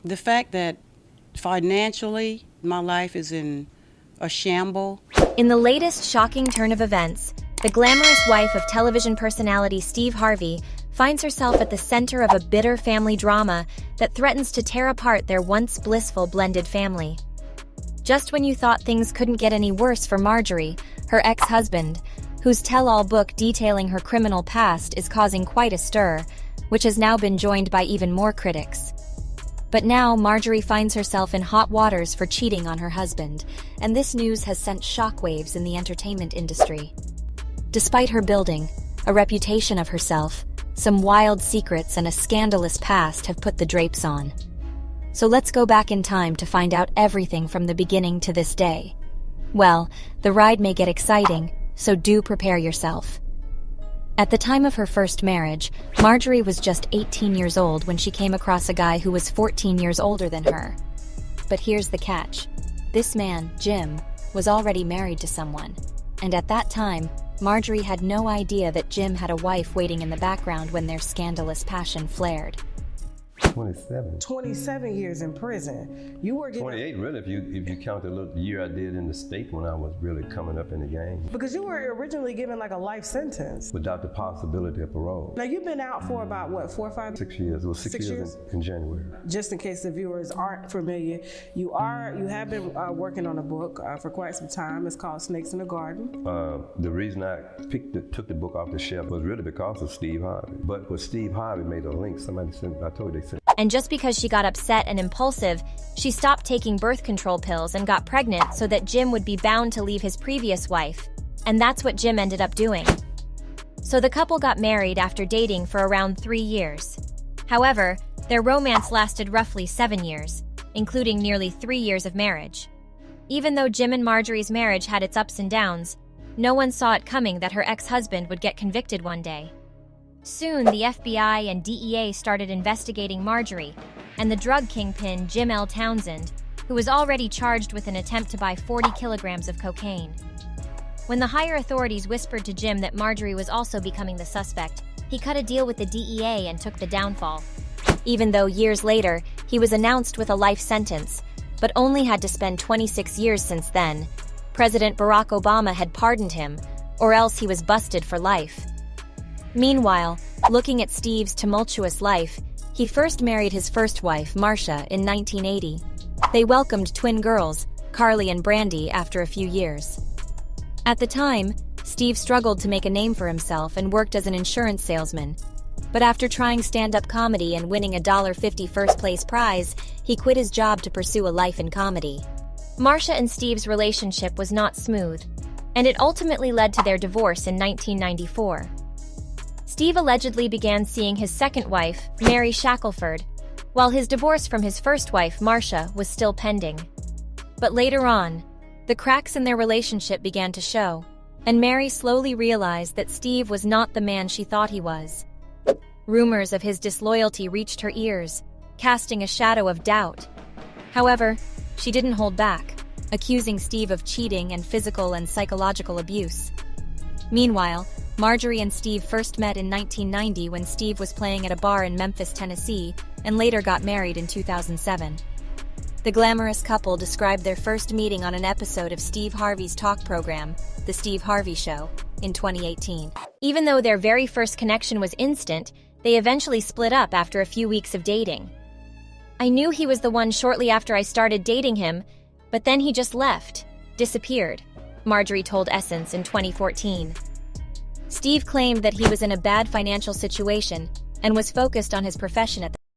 The fact that financially my life is in a shamble. In the latest shocking turn of events, the glamorous wife of television personality Steve Harvey finds herself at the center of a bitter family drama that threatens to tear apart their once blissful blended family. Just when you thought things couldn't get any worse for Marjorie, her ex-husband, whose tell-all book detailing her criminal past is causing quite a stir, which has now been joined by even more critics. But now Marjorie finds herself in hot waters for cheating on her husband, and this news has sent shockwaves in the entertainment industry. Despite her building a reputation of herself, some wild secrets and a scandalous past have put the drapes on. So let's go back in time to find out everything from the beginning to this day. Well, the ride may get exciting, so do prepare yourself. At the time of her first marriage, Marjorie was just 18 years old when she came across a guy who was 14 years older than her. But here's the catch. This man, Jim, was already married to someone. And at that time, Marjorie had no idea that Jim had a wife waiting in the background when their scandalous passion flared. 27. 27 years in prison. You were getting 28, really, if you count the little year I did in the state when I was really coming up in the game. because you were originally given like a life sentence. Without the possibility of parole. Now you've been out for about what, 4 or 5 6 years. It was 6 years in January. Just in case the viewers aren't familiar, you have been working on a book for quite some time. It's called Snakes in the Garden. The reason I took the book off the shelf was really because of Steve Harvey. But when Steve Harvey made a link, I told you they sent. And just because she got upset and impulsive, she stopped taking birth control pills and got pregnant so that Jim would be bound to leave his previous wife. And that's what Jim ended up doing. So the couple got married after dating for around 3 years. However, their romance lasted roughly 7 years, including nearly 3 years of marriage. Even though Jim and Marjorie's marriage had its ups and downs, no one saw it coming that her ex-husband would get convicted one day. Soon, the FBI and DEA started investigating Marjorie and the drug kingpin Jim L. Townsend, who was already charged with an attempt to buy 40 kilograms of cocaine. When the higher authorities whispered to Jim that Marjorie was also becoming the suspect, he cut a deal with the DEA and took the downfall. Even though years later, he was announced with a life sentence, but only had to spend 26 years since then. President Barack Obama had pardoned him, or else he was busted for life. Meanwhile, looking at Steve's tumultuous life, he first married his first wife, Marcia, in 1980. They welcomed twin girls, Carly and Brandy, after a few years. At the time, Steve struggled to make a name for himself and worked as an insurance salesman. But after trying stand-up comedy and winning a $50 first-place prize, he quit his job to pursue a life in comedy. Marcia and Steve's relationship was not smooth, and it ultimately led to their divorce in 1994. Steve allegedly began seeing his second wife, Mary Shackelford, while his divorce from his first wife, Marcia, was still pending. But later on, the cracks in their relationship began to show, and Mary slowly realized that Steve was not the man she thought he was. Rumors of his disloyalty reached her ears, casting a shadow of doubt. However, she didn't hold back, accusing Steve of cheating and physical and psychological abuse. Meanwhile, Marjorie and Steve first met in 1990 when Steve was playing at a bar in Memphis, Tennessee, and later got married in 2007. The glamorous couple described their first meeting on an episode of Steve Harvey's talk program, The Steve Harvey Show, in 2018. Even though their very first connection was instant, they eventually split up after a few weeks of dating. "I knew he was the one shortly after I started dating him, but then he just disappeared," Marjorie told Essence in 2014. Steve claimed that he was in a bad financial situation and was focused on his profession at the